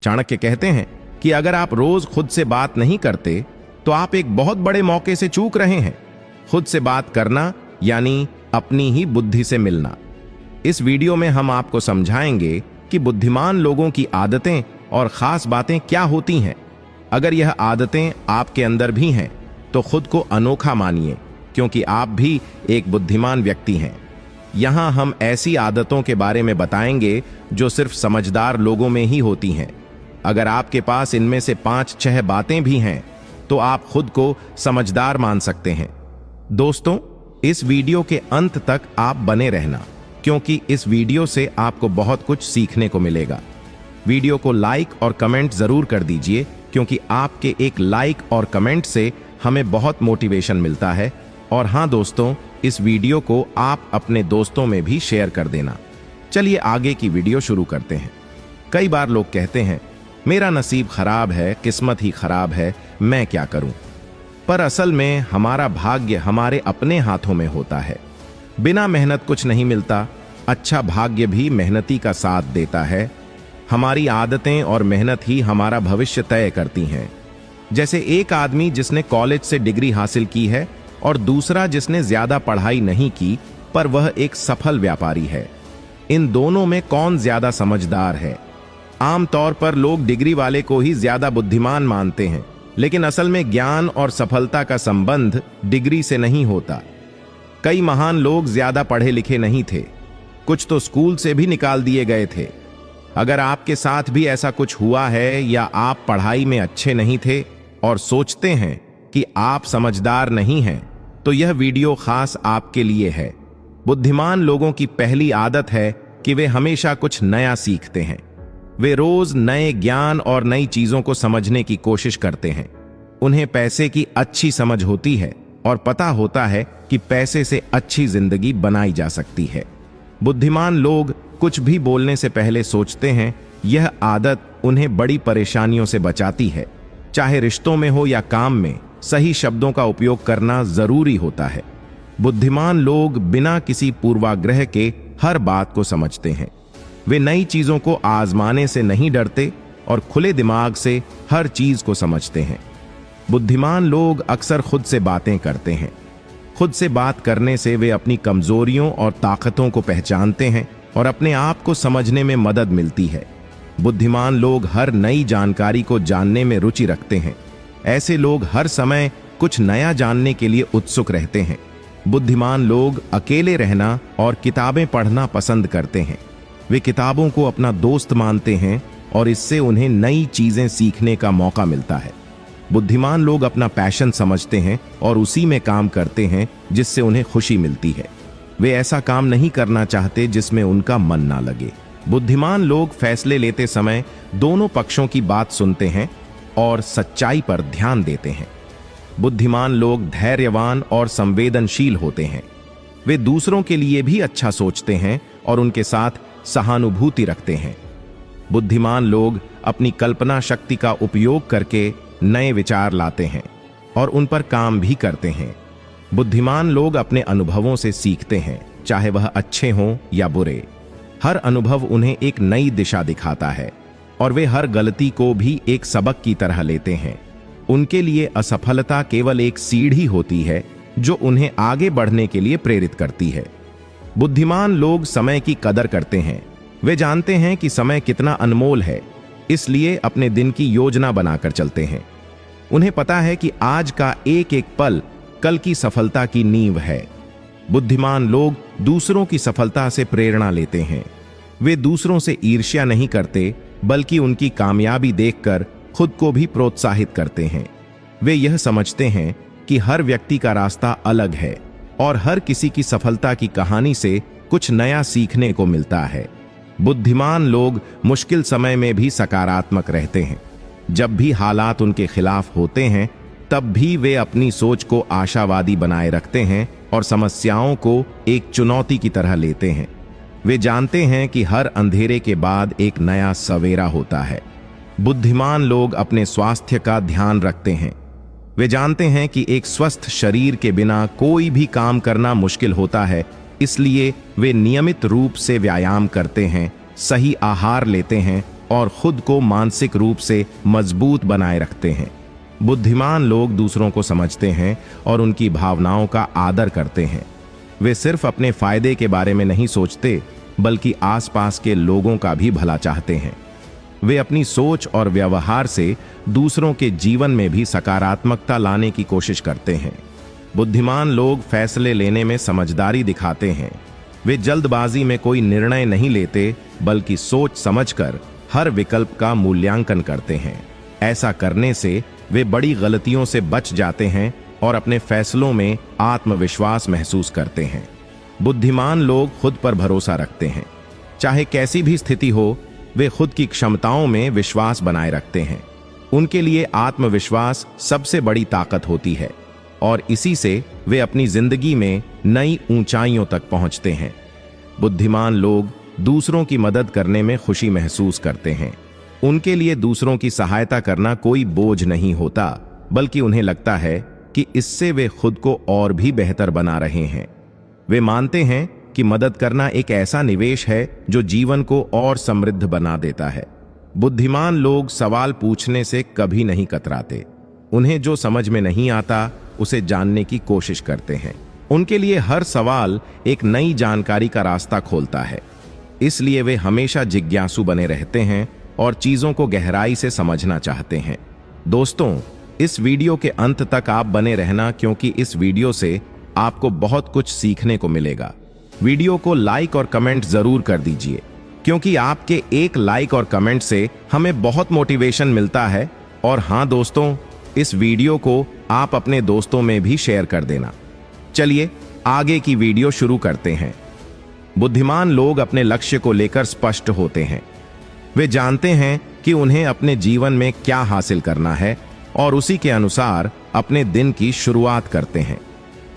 चाणक्य कहते हैं कि अगर आप रोज खुद से बात नहीं करते तो आप एक बहुत बड़े मौके से चूक रहे हैं। खुद से बात करना यानी अपनी ही बुद्धि से मिलना। इस वीडियो में हम आपको समझाएंगे कि बुद्धिमान लोगों की आदतें और खास बातें क्या होती हैं। अगर यह आदतें आपके अंदर भी हैं तो खुद को अनोखा मानिए, क्योंकि आप भी एक बुद्धिमान व्यक्ति हैं। यहां हम ऐसी आदतों के बारे में बताएंगे जो सिर्फ समझदार लोगों में ही होती हैं। अगर आपके पास इनमें से 5-6 बातें भी हैं तो आप खुद को समझदार मान सकते हैं। दोस्तों, इस वीडियो के अंत तक आप बने रहना, क्योंकि इस वीडियो से आपको बहुत कुछ सीखने को मिलेगा। वीडियो को लाइक और कमेंट जरूर कर दीजिए, क्योंकि आपके एक लाइक और कमेंट से हमें बहुत मोटिवेशन मिलता है। और हां दोस्तों, इस वीडियो को आप अपने दोस्तों में भी शेयर कर देना। चलिए आगे की वीडियो शुरू करते हैं। कई बार लोग कहते हैं मेरा नसीब खराब है, किस्मत ही खराब है, मैं क्या करूं। पर असल में हमारा भाग्य हमारे अपने हाथों में होता है। बिना मेहनत कुछ नहीं मिलता। अच्छा भाग्य भी मेहनती का साथ देता है। हमारी आदतें और मेहनत ही हमारा भविष्य तय करती हैं। जैसे एक आदमी जिसने कॉलेज से डिग्री हासिल की है और दूसरा जिसने ज्यादा पढ़ाई नहीं की पर वह एक सफल व्यापारी है। इन दोनों में कौन ज्यादा समझदार है? आमतौर पर लोग डिग्री वाले को ही ज्यादा बुद्धिमान मानते हैं, लेकिन असल में ज्ञान और सफलता का संबंध डिग्री से नहीं होता। कई महान लोग ज्यादा पढ़े लिखे नहीं थे, कुछ तो स्कूल से भी निकाल दिए गए थे। अगर आपके साथ भी ऐसा कुछ हुआ है या आप पढ़ाई में अच्छे नहीं थे और सोचते हैं कि आप समझदार नहीं हैं, तो यह वीडियो खास आपके लिए है। बुद्धिमान लोगों की पहली आदत है कि वे हमेशा कुछ नया सीखते हैं। वे रोज नए ज्ञान और नई चीजों को समझने की कोशिश करते हैं। उन्हें पैसे की अच्छी समझ होती है और पता होता है कि पैसे से अच्छी जिंदगी बनाई जा सकती है। बुद्धिमान लोग कुछ भी बोलने से पहले सोचते हैं। यह आदत उन्हें बड़ी परेशानियों से बचाती है। चाहे रिश्तों में हो या काम में, सही शब्दों का उपयोग करना जरूरी होता है। बुद्धिमान लोग बिना किसी पूर्वाग्रह के हर बात को समझते हैं। वे नई चीजों को आजमाने से नहीं डरते और खुले दिमाग से हर चीज को समझते हैं। बुद्धिमान लोग अक्सर खुद से बातें करते हैं। खुद से बात करने से वे अपनी कमजोरियों और ताकतों को पहचानते हैं और अपने आप को समझने में मदद मिलती है। बुद्धिमान लोग हर नई जानकारी को जानने में रुचि रखते हैं। ऐसे लोग हर समय कुछ नया जानने के लिए उत्सुक रहते हैं। बुद्धिमान लोग अकेले रहना और किताबें पढ़ना पसंद करते हैं। वे किताबों को अपना दोस्त मानते हैं और इससे उन्हें नई चीजें सीखने का मौका मिलता है। बुद्धिमान लोग अपना पैशन समझते हैं और उसी में काम करते हैं जिससे उन्हें खुशी मिलती है। वे ऐसा काम नहीं करना चाहते जिसमें उनका मन ना लगे। बुद्धिमान लोग फैसले लेते समय दोनों पक्षों की बात सुनते हैं और सच्चाई पर ध्यान देते हैं। बुद्धिमान लोग धैर्यवान और संवेदनशील होते हैं। वे दूसरों के लिए भी अच्छा सोचते हैं और उनके साथ सहानुभूति रखते हैं। बुद्धिमान लोग अपनी कल्पना शक्ति का उपयोग करके नए विचार लाते हैं और उन पर काम भी करते हैं। बुद्धिमान लोग अपने अनुभवों से सीखते हैं, चाहे वह अच्छे हों या बुरे। हर अनुभव उन्हें एक नई दिशा दिखाता है और वे हर गलती को भी एक सबक की तरह लेते हैं। उनके लिए असफलता केवल एक सीढ़ी होती है जो उन्हें आगे बढ़ने के लिए प्रेरित करती है। बुद्धिमान लोग समय की कदर करते हैं। वे जानते हैं कि समय कितना अनमोल है, इसलिए अपने दिन की योजना बनाकर चलते हैं। उन्हें पता है कि आज का एक एक पल कल की सफलता की नींव है। बुद्धिमान लोग दूसरों की सफलता से प्रेरणा लेते हैं। वे दूसरों से ईर्ष्या नहीं करते, बल्कि उनकी कामयाबी देखकर खुद को भी प्रोत्साहित करते हैं। वे यह समझते हैं कि हर व्यक्ति का रास्ता अलग है और हर किसी की सफलता की कहानी से कुछ नया सीखने को मिलता है। बुद्धिमान लोग मुश्किल समय में भी सकारात्मक रहते हैं। जब भी हालात उनके खिलाफ होते हैं, तब भी वे अपनी सोच को आशावादी बनाए रखते हैं और समस्याओं को एक चुनौती की तरह लेते हैं। वे जानते हैं कि हर अंधेरे के बाद एक नया सवेरा होता है। बुद्धिमान लोग अपने स्वास्थ्य का ध्यान रखते हैं। वे जानते हैं कि एक स्वस्थ शरीर के बिना कोई भी काम करना मुश्किल होता है, इसलिए वे नियमित रूप से व्यायाम करते हैं, सही आहार लेते हैं और खुद को मानसिक रूप से मजबूत बनाए रखते हैं। बुद्धिमान लोग दूसरों को समझते हैं और उनकी भावनाओं का आदर करते हैं। वे सिर्फ अपने फायदे के बारे में नहीं सोचते, बल्कि आसपास के लोगों का भी भला चाहते हैं। वे अपनी सोच और व्यवहार से दूसरों के जीवन में भी सकारात्मकता लाने की कोशिश करते हैं। बुद्धिमान लोग फैसले लेने में समझदारी दिखाते हैं। वे जल्दबाजी में कोई निर्णय नहीं लेते, बल्कि सोच समझकर हर विकल्प का मूल्यांकन करते हैं। ऐसा करने से वे बड़ी गलतियों से बच जाते हैं और अपने फैसलों में आत्मविश्वास महसूस करते हैं। बुद्धिमान लोग खुद पर भरोसा रखते हैं। चाहे कैसी भी स्थिति हो, वे खुद की क्षमताओं में विश्वास बनाए रखते हैं। उनके लिए आत्मविश्वास सबसे बड़ी ताकत होती है और इसी से वे अपनी जिंदगी में नई ऊंचाइयों तक पहुंचते हैं। बुद्धिमान लोग दूसरों की मदद करने में खुशी महसूस करते हैं। उनके लिए दूसरों की सहायता करना कोई बोझ नहीं होता, बल्कि उन्हें लगता है कि इससे वे खुद को और भी बेहतर बना रहे हैं। वे मानते हैं कि मदद करना एक ऐसा निवेश है जो जीवन को और समृद्ध बना देता है। बुद्धिमान लोग सवाल पूछने से कभी नहीं कतराते। उन्हें जो समझ में नहीं आता उसे जानने की कोशिश करते हैं। उनके लिए हर सवाल एक नई जानकारी का रास्ता खोलता है। इसलिए वे हमेशा जिज्ञासु बने रहते हैं और चीजों को गहराई से समझना चाहते हैं। दोस्तों, इस वीडियो के अंत तक आप बने रहना, क्योंकि इस वीडियो से आपको बहुत कुछ सीखने को मिलेगा। वीडियो को लाइक और कमेंट जरूर कर दीजिए, क्योंकि आपके एक लाइक और कमेंट से हमें बहुत मोटिवेशन मिलता है। और हां दोस्तों, इस वीडियो को आप अपने दोस्तों में भी शेयर कर देना। चलिए आगे की वीडियो शुरू करते हैं। बुद्धिमान लोग अपने लक्ष्य को लेकर स्पष्ट होते हैं। वे जानते हैं कि उन्हें अपने जीवन में क्या हासिल करना है और उसी के अनुसार अपने दिन की शुरुआत करते हैं।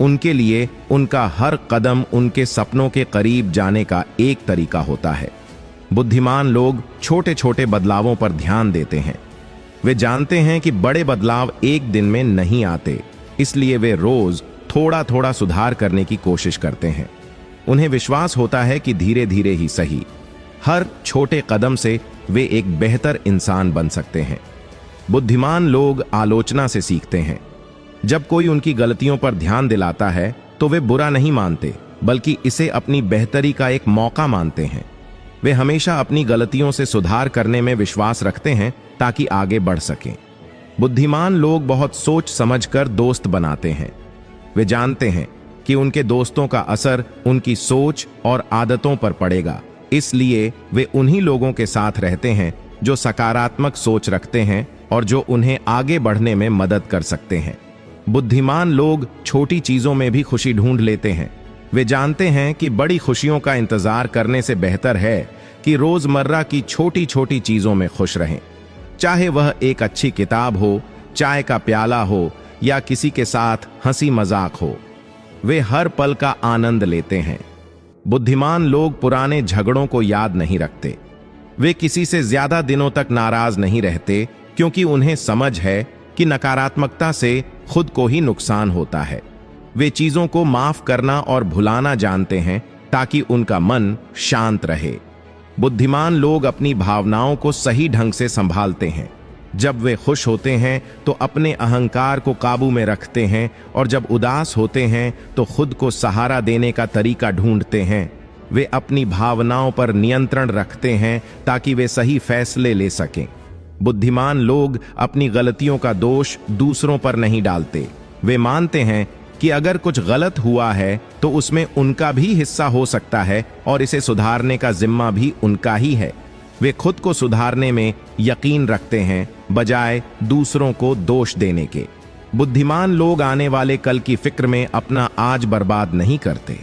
उनके लिए उनका हर कदम उनके सपनों के करीब जाने का एक तरीका होता है। बुद्धिमान लोग छोटे छोटे बदलावों पर ध्यान देते हैं। वे जानते हैं कि बड़े बदलाव एक दिन में नहीं आते, इसलिए वे रोज थोड़ा थोड़ा सुधार करने की कोशिश करते हैं। उन्हें विश्वास होता है कि धीरे धीरे ही सही, हर छोटे कदम से वे एक बेहतर इंसान बन सकते हैं। बुद्धिमान लोग आलोचना से सीखते हैं। जब कोई उनकी गलतियों पर ध्यान दिलाता है तो वे बुरा नहीं मानते, बल्कि इसे अपनी बेहतरी का एक मौका मानते हैं। वे हमेशा अपनी गलतियों से सुधार करने में विश्वास रखते हैं ताकि आगे बढ़ सकें। बुद्धिमान लोग बहुत सोच समझकर दोस्त बनाते हैं। वे जानते हैं कि उनके दोस्तों का असर उनकी सोच और आदतों पर पड़ेगा, इसलिए वे उन्हीं लोगों के साथ रहते हैं जो सकारात्मक सोच रखते हैं और जो उन्हें आगे बढ़ने में मदद कर सकते हैं। बुद्धिमान लोग छोटी चीजों में भी खुशी ढूंढ लेते हैं। वे जानते हैं कि बड़ी खुशियों का इंतजार करने से बेहतर है कि रोजमर्रा की छोटी छोटी चीजों में खुश रहें। चाहे वह एक अच्छी किताब हो, चाय का प्याला हो या किसी के साथ हंसी मजाक हो, वे हर पल का आनंद लेते हैं। बुद्धिमान लोग पुराने झगड़ों को याद नहीं रखते। वे किसी से ज्यादा दिनों तक नाराज नहीं रहते, क्योंकि उन्हें समझ है कि नकारात्मकता से खुद को ही नुकसान होता है। वे चीजों को माफ करना और भुलाना जानते हैं ताकि उनका मन शांत रहे। बुद्धिमान लोग अपनी भावनाओं को सही ढंग से संभालते हैं। जब वे खुश होते हैं तो अपने अहंकार को काबू में रखते हैं, और जब उदास होते हैं तो खुद को सहारा देने का तरीका ढूंढते हैं। वे अपनी भावनाओं पर नियंत्रण रखते हैं ताकि वे सही फैसले ले सकें। बुद्धिमान लोग अपनी गलतियों का दोष दूसरों पर नहीं डालते। वे मानते हैं कि अगर कुछ गलत हुआ है तो उसमें उनका भी हिस्सा हो सकता है और इसे सुधारने का जिम्मा भी उनका ही है। वे खुद को सुधारने में यकीन रखते हैं, बजाय दूसरों को दोष देने के। बुद्धिमान लोग आने वाले कल की फिक्र में अपना आज बर्बाद नहीं करते।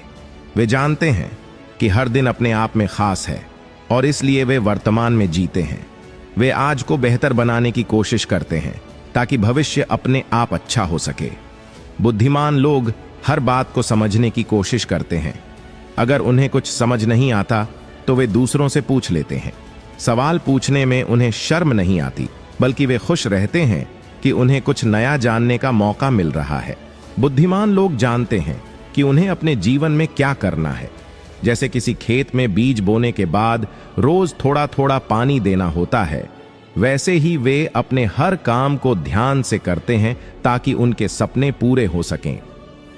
वे जानते हैं कि हर दिन अपने आप में खास है और इसलिए वे वर्तमान में जीते हैं। वे आज को बेहतर बनाने की कोशिश करते हैं ताकि भविष्य अपने आप अच्छा हो सके। बुद्धिमान लोग हर बात को समझने की कोशिश करते हैं। अगर उन्हें कुछ समझ नहीं आता तो वे दूसरों से पूछ लेते हैं। सवाल पूछने में उन्हें शर्म नहीं आती, बल्कि वे खुश रहते हैं कि उन्हें कुछ नया जानने का मौका मिल रहा है। बुद्धिमान लोग जानते हैं कि उन्हें अपने जीवन में क्या करना है। जैसे किसी खेत में बीज बोने के बाद रोज थोड़ा थोड़ा पानी देना होता है, वैसे ही वे अपने हर काम को ध्यान से करते हैं ताकि उनके सपने पूरे हो सकें।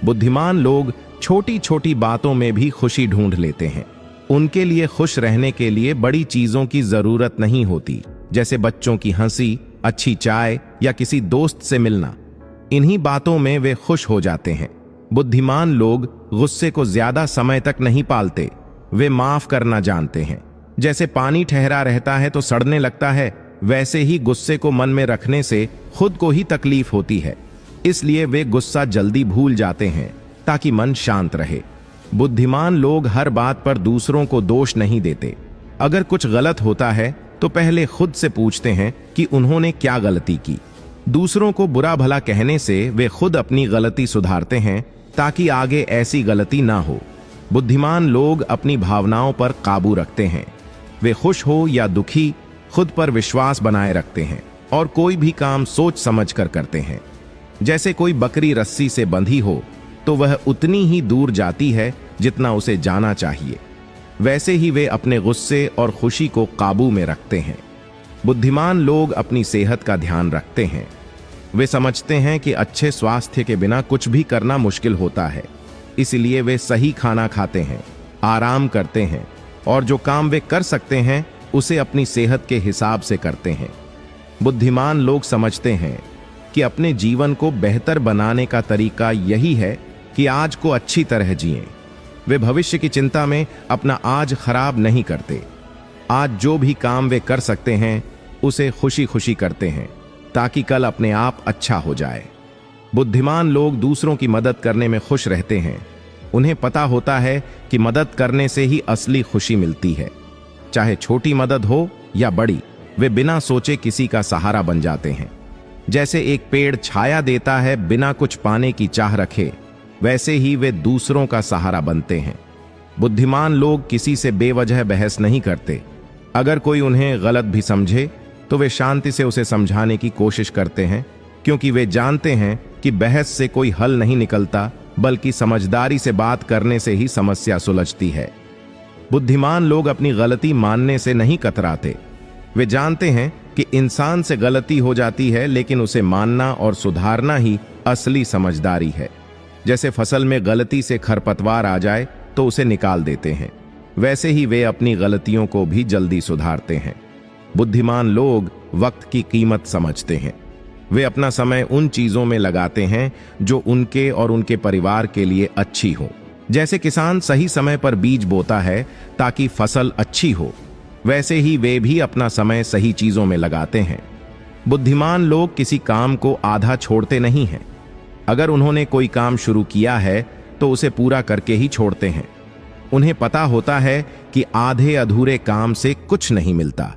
बुद्धिमान लोग छोटी छोटी बातों में भी खुशी ढूंढ लेते हैं। उनके लिए खुश रहने के लिए बड़ी चीजों की जरूरत नहीं होती, जैसे बच्चों की हंसी, अच्छी चाय या किसी दोस्त से मिलना। इन्हीं बातों में वे खुश हो जाते हैं। बुद्धिमान लोग गुस्से को ज्यादा समय तक नहीं पालते। वे माफ करना जानते हैं। जैसे पानी ठहरा रहता है तो सड़ने लगता है, वैसे ही गुस्से को मन में रखने से खुद को ही तकलीफ होती है। इसलिए वे गुस्सा जल्दी भूल जाते हैं ताकि मन शांत रहे। बुद्धिमान लोग हर बात पर दूसरों को दोष नहीं देते। अगर कुछ गलत होता है तो पहले खुद से पूछते हैं कि उन्होंने क्या गलती की। दूसरों को बुरा भला कहने से वे खुद अपनी गलती सुधारते हैं ताकि आगे ऐसी गलती ना हो। बुद्धिमान लोग अपनी भावनाओं पर काबू रखते हैं। वे खुश हो या दुखी, खुद पर विश्वास बनाए रखते हैं और कोई भी काम सोच समझ कर करते हैं। जैसे कोई बकरी रस्सी से बंधी हो तो वह उतनी ही दूर जाती है जितना उसे जाना चाहिए, वैसे ही वे अपने गुस्से और खुशी को काबू में रखते हैं। बुद्धिमान लोग अपनी सेहत का ध्यान रखते हैं। वे समझते हैं कि अच्छे स्वास्थ्य के बिना कुछ भी करना मुश्किल होता है, इसलिए वे सही खाना खाते हैं, आराम करते हैं और जो काम वे कर सकते हैं उसे अपनी सेहत के हिसाब से करते हैं। बुद्धिमान लोग समझते हैं कि अपने जीवन को बेहतर बनाने का तरीका यही है कि आज को अच्छी तरह जिएं। वे भविष्य की चिंता में अपना आज खराब नहीं करते। आज जो भी काम वे कर सकते हैं उसे खुशी खुशी करते हैं ताकि कल अपने आप अच्छा हो जाए। बुद्धिमान लोग दूसरों की मदद करने में खुश रहते हैं। उन्हें पता होता है कि मदद करने से ही असली खुशी मिलती है। चाहे छोटी मदद हो या बड़ी, वे बिना सोचे किसी का सहारा बन जाते हैं। जैसे एक पेड़ छाया देता है बिना कुछ पाने की चाह रखे, वैसे ही वे दूसरों का सहारा बनते हैं। बुद्धिमान लोग किसी से बेवजह बहस नहीं करते। अगर कोई उन्हें गलत भी समझे तो वे शांति से उसे समझाने की कोशिश करते हैं, क्योंकि वे जानते हैं कि बहस से कोई हल नहीं निकलता, बल्कि समझदारी से बात करने से ही समस्या सुलझती है। बुद्धिमान लोग अपनी गलती मानने से नहीं कतराते। वे जानते हैं कि इंसान से गलती हो जाती है, लेकिन उसे मानना और सुधारना ही असली समझदारी है। जैसे फसल में गलती से खरपतवार आ जाए तो उसे निकाल देते हैं, वैसे ही वे अपनी गलतियों को भी जल्दी सुधारते हैं। बुद्धिमान लोग वक्त की कीमत समझते हैं। वे अपना समय उन चीजों में लगाते हैं जो उनके और उनके परिवार के लिए अच्छी हो। जैसे किसान सही समय पर बीज बोता है ताकि फसल अच्छी हो, वैसे ही वे भी अपना समय सही चीजों में लगाते हैं। बुद्धिमान लोग किसी काम को आधा छोड़ते नहीं हैं। अगर उन्होंने कोई काम शुरू किया है तो उसे पूरा करके ही छोड़ते हैं। उन्हें पता होता है कि आधे अधूरे काम से कुछ नहीं मिलता।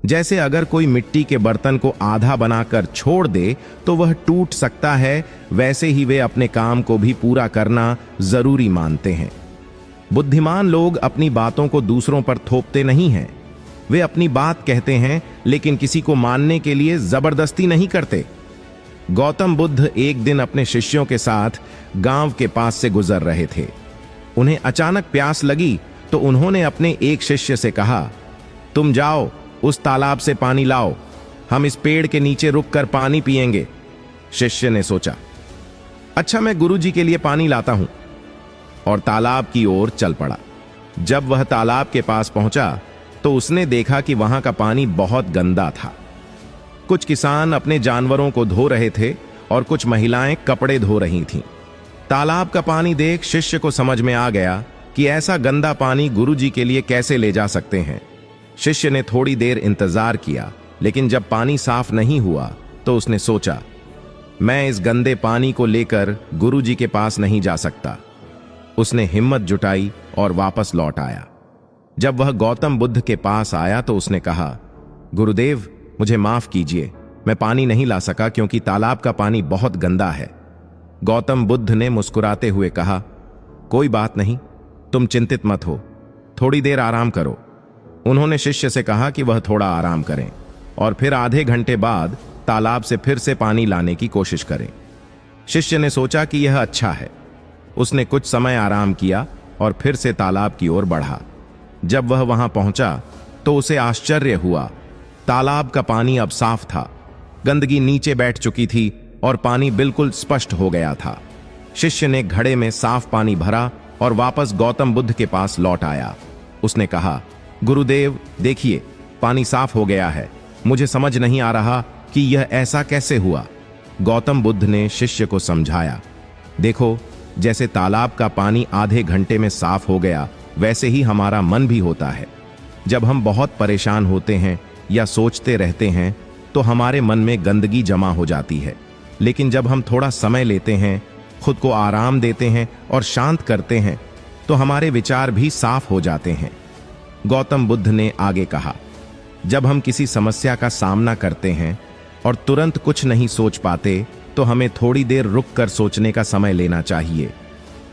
जैसे अगर कोई मिट्टी के बर्तन को आधा बनाकर छोड़ दे तो वह टूट सकता है, वैसे ही वे अपने काम को भी पूरा करना जरूरी मानते हैं। बुद्धिमान लोग अपनी बातों को दूसरों पर थोपते नहीं हैं। वे अपनी बात कहते हैं, लेकिन किसी को मानने के लिए जबरदस्ती नहीं करते। गौतम बुद्ध एक दिन अपने शिष्यों के साथ गांव के पास से गुजर रहे थे। उन्हें अचानक प्यास लगी तो उन्होंने अपने एक शिष्य से कहा, तुम जाओ उस तालाब से पानी लाओ, हम इस पेड़ के नीचे रुककर पानी पिएंगे। शिष्य ने सोचा, अच्छा मैं गुरुजी के लिए पानी लाता हूं, और तालाब की ओर चल पड़ा। जब वह तालाब के पास पहुंचा तो उसने देखा कि वहां का पानी बहुत गंदा था। कुछ किसान अपने जानवरों को धो रहे थे और कुछ महिलाएं कपड़े धो रही थीं। तालाब का पानी देख शिष्य को समझ में आ गया कि ऐसा गंदा पानी गुरुजी के लिए कैसे ले जा सकते हैं। शिष्य ने थोड़ी देर इंतजार किया, लेकिन जब पानी साफ नहीं हुआ तो उसने सोचा, मैं इस गंदे पानी को लेकर गुरुजी के पास नहीं जा सकता। उसने हिम्मत जुटाई और वापस लौट आया। जब वह गौतम बुद्ध के पास आया तो उसने कहा, गुरुदेव मुझे माफ कीजिए, मैं पानी नहीं ला सका क्योंकि तालाब का पानी बहुत गंदा है। गौतम बुद्ध ने मुस्कुराते हुए कहा, कोई बात नहीं, तुम चिंतित मत हो, थोड़ी देर आराम करो। उन्होंने शिष्य से कहा कि वह थोड़ा आराम करें और फिर आधे घंटे बाद तालाब से फिर से पानी लाने की कोशिश करें। शिष्य ने सोचा कि यह अच्छा है। उसने कुछ समय आराम किया और फिर से तालाब की ओर बढ़ा। जब वह वहां पहुंचा तो उसे आश्चर्य हुआ। तालाब का पानी अब साफ था, गंदगी नीचे बैठ चुकी थी और पानी बिल्कुल स्पष्ट हो गया था। शिष्य ने घड़े में साफ पानी भरा और वापस गौतम बुद्ध के पास लौट आया। उसने कहा, गुरुदेव देखिए, पानी साफ हो गया है। मुझे समझ नहीं आ रहा कि यह ऐसा कैसे हुआ। गौतम बुद्ध ने शिष्य को समझाया, देखो, जैसे तालाब का पानी आधे घंटे में साफ हो गया, वैसे ही हमारा मन भी होता है। जब हम बहुत परेशान होते हैं या सोचते रहते हैं तो हमारे मन में गंदगी जमा हो जाती है, लेकिन जब हम थोड़ा समय लेते हैं, खुद को आराम देते हैं और शांत करते हैं तो हमारे विचार भी साफ हो जाते हैं। गौतम बुद्ध ने आगे कहा, जब हम किसी समस्या का सामना करते हैं और तुरंत कुछ नहीं सोच पाते तो हमें थोड़ी देर रुक कर सोचने का समय लेना चाहिए।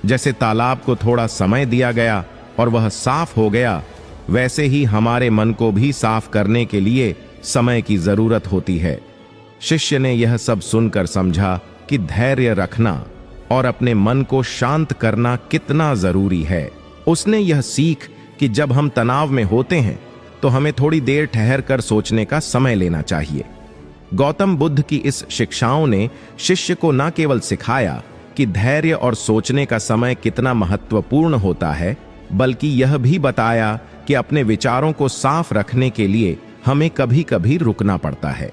जैसे तालाब को थोड़ा समय दिया गया और वह साफ हो गया, वैसे ही हमारे मन को भी साफ करने के लिए समय की जरूरत होती है। शिष्य ने यह सब सुनकर समझा कि धैर्य रखना और अपने मन को शांत करना कितना जरूरी है। उसने यह सीख कि जब हम तनाव में होते हैं तो हमें थोड़ी देर ठहर कर सोचने का समय लेना चाहिए। गौतम बुद्ध की इस शिक्षाओं ने शिष्य को न केवल सिखाया कि धैर्य और सोचने का समय कितना महत्वपूर्ण होता है, बल्कि यह भी बताया कि अपने विचारों को साफ रखने के लिए हमें कभी कभी रुकना पड़ता है।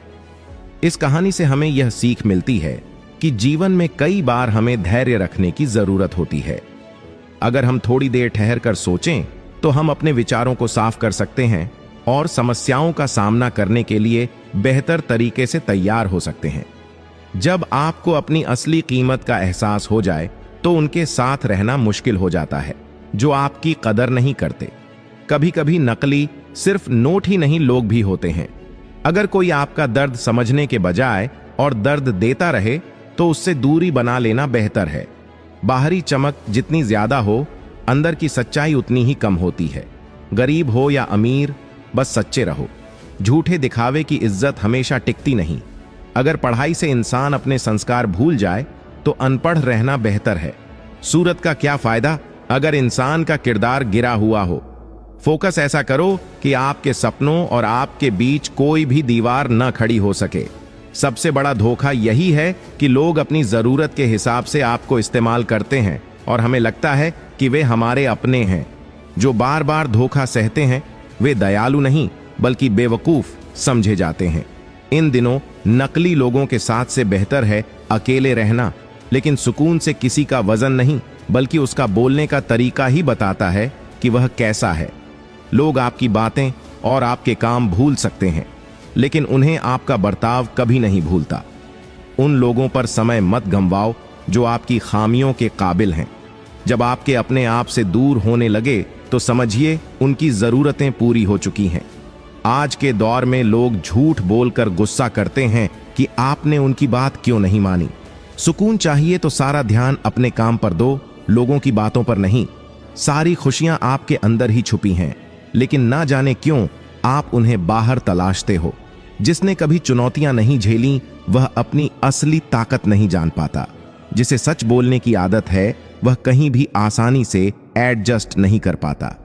इस कहानी से हमें यह सीख मिलती है कि जीवन में कई बार हमें धैर्य रखने की जरूरत होती है। अगर हम थोड़ी देर ठहर कर सोचें तो हम अपने विचारों को साफ कर सकते हैं और समस्याओं का सामना करने के लिए बेहतर तरीके से तैयार हो सकते हैं। जब आपको अपनी असली कीमत का एहसास हो जाए तो उनके साथ रहना मुश्किल हो जाता है जो आपकी कदर नहीं करते। कभी कभी नकली सिर्फ नोट ही नहीं, लोग भी होते हैं। अगर कोई आपका दर्द समझने के बजाय और दर्द देता रहे तो उससे दूरी बना लेना बेहतर है। बाहरी चमक जितनी ज्यादा हो, अंदर की सच्चाई उतनी ही कम होती है। गरीब हो या अमीर, बस सच्चे रहो। झूठे दिखावे की इज्जत हमेशा टिकती नहीं। अगर पढ़ाई से इंसान अपने संस्कार भूल जाए तो अनपढ़ रहना बेहतर है। सूरत का क्या फायदा अगर इंसान का किरदार गिरा हुआ हो। फोकस ऐसा करो कि आपके सपनों और आपके बीच कोई भी दीवार न खड़ी हो सके। सबसे बड़ा धोखा यही है कि लोग अपनी जरूरत के हिसाब से आपको इस्तेमाल करते हैं और हमें लगता है कि वे हमारे अपने हैं। जो बार बार धोखा सहते हैं वे दयालु नहीं बल्कि बेवकूफ समझे जाते हैं। इन दिनों नकली लोगों के साथ से बेहतर है अकेले रहना, लेकिन सुकून से किसी का वजन नहीं बल्कि उसका बोलने का तरीका ही बताता है कि वह कैसा है। लोग आपकी बातें और आपके काम भूल सकते हैं, लेकिन उन्हें आपका बर्ताव कभी नहीं भूलता। उन लोगों पर समय मत गंवाओ जो आपकी खामियों के काबिल हैं। जब आपके अपने आप से दूर होने लगे तो समझिए उनकी जरूरतें पूरी हो चुकी हैं। आज के दौर में लोग झूठ बोलकर गुस्सा करते हैं कि आपने उनकी बात क्यों नहीं मानी। सुकून चाहिए तो सारा ध्यान अपने काम पर दो, लोगों की बातों पर नहीं। सारी खुशियां आपके अंदर ही छुपी हैं, लेकिन ना जाने क्यों आप उन्हें बाहर तलाशते हो। जिसने कभी चुनौतियां नहीं झेली वह अपनी असली ताकत नहीं जान पाता। जिसे सच बोलने की आदत है वह कहीं भी आसानी से एडजस्ट नहीं कर पाता।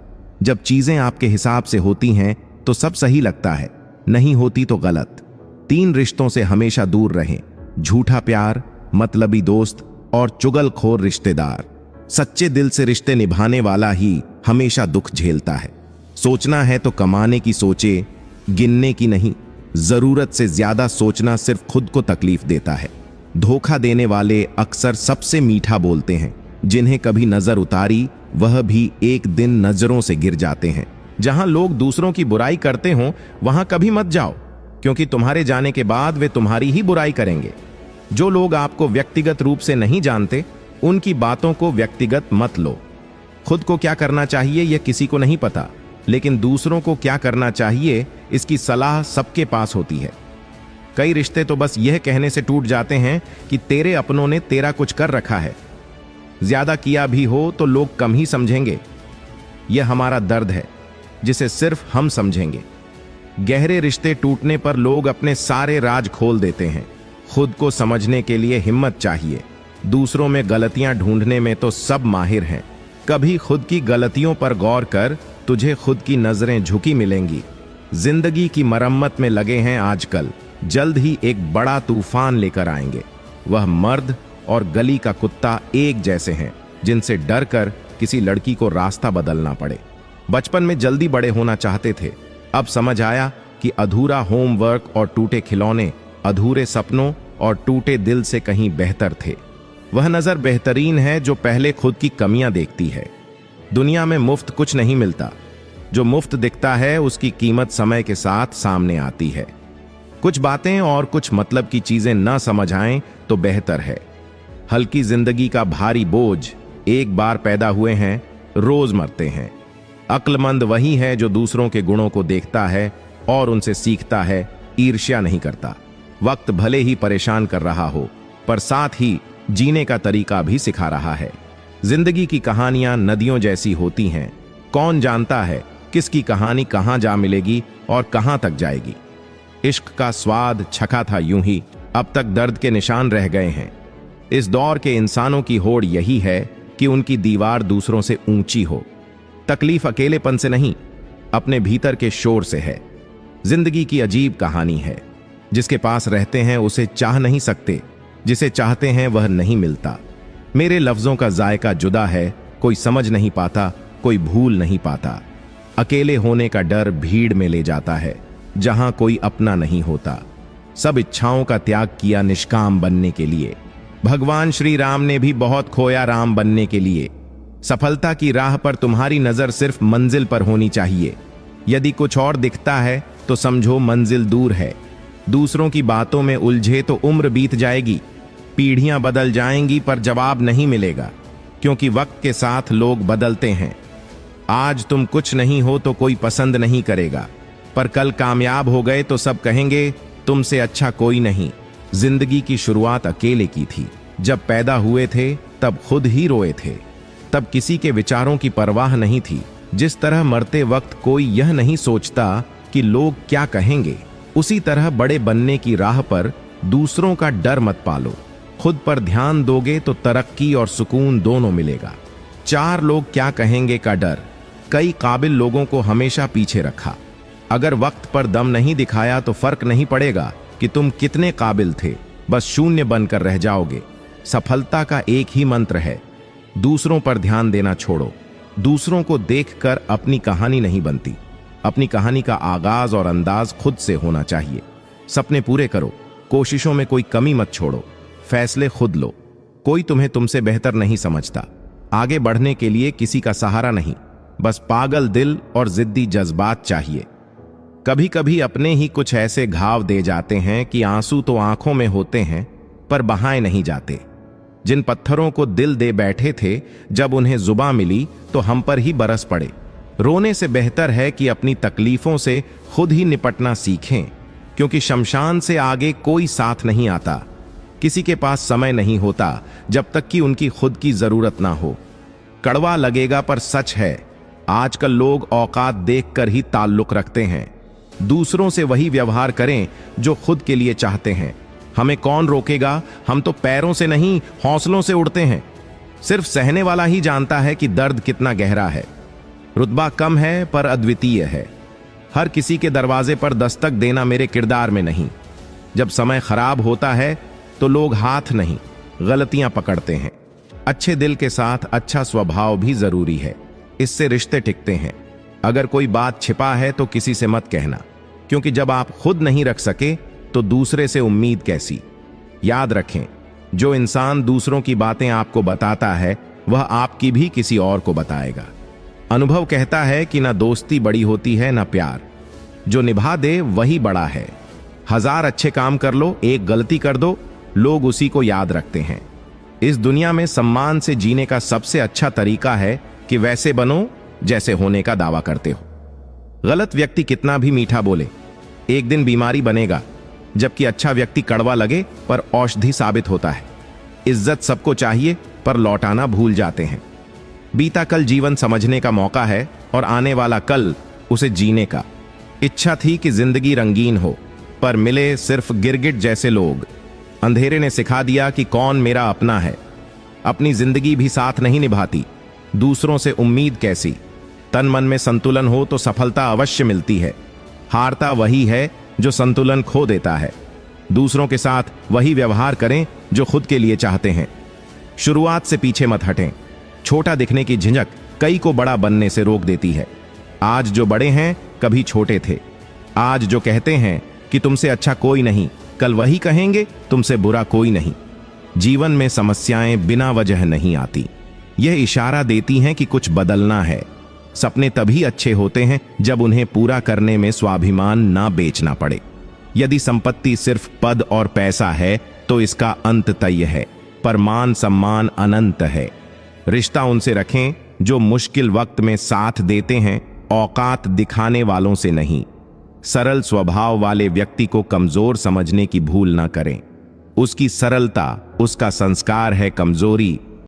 जब चीजें आपके हिसाब से होती हैं तो सब सही लगता है, नहीं होती तो गलत। 3 रिश्तों से हमेशा दूर रहें: झूठा प्यार, मतलबी दोस्त और चुगलखोर रिश्तेदार। सच्चे दिल से रिश्ते निभाने वाला ही हमेशा दुख झेलता है। सोचना है तो कमाने की सोचे, गिनने की नहीं। जरूरत से ज्यादा सोचना सिर्फ खुद को तकलीफ देता है। धोखा देने वाले अक्सर सबसे मीठा बोलते हैं। जिन्हें कभी नजर उतारी वह भी एक दिन नजरों से गिर जाते हैं। जहां लोग दूसरों की बुराई करते हों वहां कभी मत जाओ, क्योंकि तुम्हारे जाने के बाद वे तुम्हारी ही बुराई करेंगे। जो लोग आपको व्यक्तिगत रूप से नहीं जानते उनकी बातों को व्यक्तिगत मत लो। खुद को क्या करना चाहिए यह किसी को नहीं पता, लेकिन दूसरों को क्या करना चाहिए इसकी सलाह सबके पास होती है। कई रिश्ते तो बस यह कहने से टूट जाते हैं कि तेरे अपनों ने तेरा कुछ कर रखा है। ज्यादा किया भी हो तो लोग कम ही समझेंगे। यह हमारा दर्द है जिसे सिर्फ हम समझेंगे। गहरे रिश्ते टूटने पर लोग अपने सारे राज खोल देते हैं। खुद को समझने के लिए हिम्मत चाहिए। दूसरों में गलतियां ढूंढने में तो सब माहिर हैं। कभी खुद की गलतियों पर गौर कर, तुझे खुद की नजरें झुकी मिलेंगी। जिंदगी की मरम्मत में लगे हैं आजकल, जल्द ही एक बड़ा तूफान लेकर आएंगे। वह मर्द और गली का कुत्ता एक जैसे हैं, जिनसे डर कर किसी लड़की को रास्ता बदलना पड़े। बचपन में जल्दी बड़े होना चाहते थे, अब समझ आया कि अधूरा होमवर्क और टूटे खिलौने अधूरे सपनों और टूटे दिल से कहीं बेहतर थे। वह नजर बेहतरीन है जो पहले खुद की कमियां देखती है। दुनिया में मुफ्त कुछ नहीं मिलता, जो मुफ्त दिखता है उसकी कीमत समय के साथ सामने आती है। कुछ बातें और कुछ मतलब की चीजें न समझ आएं तो बेहतर है। हल्की जिंदगी का भारी बोझ, एक बार पैदा हुए हैं रोज मरते हैं। अक्लमंद वही है जो दूसरों के गुणों को देखता है और उनसे सीखता है, ईर्ष्या नहीं करता। वक्त भले ही परेशान कर रहा हो, पर साथ ही जीने का तरीका भी सिखा रहा है। जिंदगी की कहानियां नदियों जैसी होती हैं, कौन जानता है किसकी कहानी कहां जा मिलेगी और कहां तक जाएगी। इश्क का स्वाद छका था यूं ही, अब तक दर्द के निशान रह गए हैं। इस दौर के इंसानों की होड़ यही है कि उनकी दीवार दूसरों से ऊंची हो। तकलीफ अकेलेपन से नहीं, अपने भीतर के शोर से है। जिंदगी की अजीब कहानी है, जिसके पास रहते हैं उसे चाह नहीं सकते, जिसे चाहते हैं वह नहीं मिलता। मेरे लफ्जों का जायका जुदा है, कोई समझ नहीं पाता, कोई भूल नहीं पाता। अकेले होने का डर भीड़ में ले जाता है, जहां कोई अपना नहीं होता। सब इच्छाओं का त्याग किया निष्काम बनने के लिए। भगवान श्री राम ने भी बहुत खोया राम बनने के लिए। सफलता की राह पर तुम्हारी नजर सिर्फ मंजिल पर होनी चाहिए। यदि कुछ और दिखता है तो समझो मंजिल दूर है। दूसरों की बातों में उलझे तो उम्र बीत जाएगी। पीढ़ियां बदल जाएंगी पर जवाब नहीं मिलेगा, क्योंकि वक्त के साथ लोग बदलते हैं। आज तुम कुछ नहीं हो तो कोई पसंद नहीं करेगा, पर कल कामयाब हो गए तो सब कहेंगे तुमसे अच्छा कोई नहीं। जिंदगी की शुरुआत अकेले की थी। जब पैदा हुए थे तब खुद ही रोए थे, तब किसी के विचारों की परवाह नहीं थी। जिस तरह मरते वक्त कोई यह नहीं सोचता कि लोग क्या कहेंगे, उसी तरह बड़े बनने की राह पर दूसरों का डर मत पालो। खुद पर ध्यान दोगे तो तरक्की और सुकून दोनों मिलेगा। चार लोग क्या कहेंगे का डर कई काबिल लोगों को हमेशा पीछे रखा। अगर वक्त पर दम नहीं दिखाया तो फर्क नहीं पड़ेगा कि तुम कितने काबिल थे, बस शून्य बनकर रह जाओगे। सफलता का एक ही मंत्र है, दूसरों पर ध्यान देना छोड़ो। दूसरों को देखकर अपनी कहानी नहीं बनती। अपनी कहानी का आगाज और अंदाज खुद से होना चाहिए। सपने पूरे करो, कोशिशों में कोई कमी मत छोड़ो। फैसले खुद लो। कोई तुम्हें तुमसे बेहतर नहीं समझता। आगे बढ़ने के लिए किसी का सहारा नहीं, बस पागल दिल और जिद्दी जज्बात चाहिए। कभी कभी अपने ही कुछ ऐसे घाव दे जाते हैं कि आंसू तो आंखों में होते हैं पर बहाए नहीं जाते। जिन पत्थरों को दिल दे बैठे थे, जब उन्हें जुबां मिली तो हम पर ही बरस पड़े। रोने से बेहतर है कि अपनी तकलीफों से खुद ही निपटना सीखें, क्योंकि शमशान से आगे कोई साथ नहीं आता। किसी के पास समय नहीं होता जब तक कि उनकी खुद की जरूरत ना हो। कड़वा लगेगा पर सच है, आजकल लोग औकात देखकर ही ताल्लुक रखते हैं। दूसरों से वही व्यवहार करें जो खुद के लिए चाहते हैं। हमें कौन रोकेगा? हम तो पैरों से नहीं हौसलों से उड़ते हैं। सिर्फ सहने वाला ही जानता है कि दर्द कितना गहरा है। रुतबा कम है पर अद्वितीय है। हर किसी के दरवाजे पर दस्तक देना मेरे किरदार में नहीं। जब समय खराब होता है तो लोग हाथ नहीं, गलतियां पकड़ते हैं। अच्छे दिल के साथ अच्छा स्वभाव भी जरूरी है, इससे रिश्ते टिकते हैं। अगर कोई बात छिपा है तो किसी से मत कहना, क्योंकि जब आप खुद नहीं रख सके तो दूसरे से उम्मीद कैसी। याद रखें, जो इंसान दूसरों की बातें आपको बताता है वह आपकी भी किसी और को बताएगा। अनुभव कहता है कि ना दोस्ती बड़ी होती है ना प्यार, जो निभा दे वही बड़ा है। 1000 अच्छे काम कर लो, एक गलती कर दो, लोग उसी को याद रखते हैं। इस दुनिया में सम्मान से जीने का सबसे अच्छा तरीका है कि वैसे बनो जैसे होने का दावा करते हो। गलत व्यक्ति कितना भी मीठा बोले, एक दिन बीमारी बनेगा, जबकि अच्छा व्यक्ति कड़वा लगे पर औषधि साबित होता है। इज्जत सबको चाहिए पर लौटाना भूल जाते हैं। बीता कल जीवन समझने का मौका है और आने वाला कल उसे जीने का। इच्छा थी कि जिंदगी रंगीन हो, पर मिले सिर्फ गिरगिट जैसे लोग। अंधेरे ने सिखा दिया कि कौन मेरा अपना है। अपनी जिंदगी भी साथ नहीं निभाती, दूसरों से उम्मीद कैसी? तन मन में संतुलन हो तो सफलता अवश्य मिलती है। हारता वही है जो संतुलन खो देता है। दूसरों के साथ वही व्यवहार करें जो खुद के लिए चाहते हैं। शुरुआत से पीछे मत हटें। छोटा दिखने की झिझक कई को बड़ा बनने से रोक देती है। आज जो बड़े हैं कभी छोटे थे। आज जो कहते हैं कि तुमसे अच्छा कोई नहीं, कल वही कहेंगे तुमसे बुरा कोई नहीं। जीवन में समस्याएं बिना वजह नहीं आती। यह इशारा देती हैं कि कुछ बदलना है। सपने तभी अच्छे होते हैं जब उन्हें पूरा करने में स्वाभिमान ना बेचना पड़े। यदि संपत्ति सिर्फ पद और पैसा है तो इसका अंत तय है, पर मान सम्मान अनंत है। रिश्ता उनसे रखें जो मुश्किल वक्त में साथ देते हैं, औकात दिखाने वालों से नहीं। सरल स्वभाव वाले व्यक्ति को कमजोर समझने की भूल ना करें। उसकी सरलता उसका संस्कार है, कमजोरी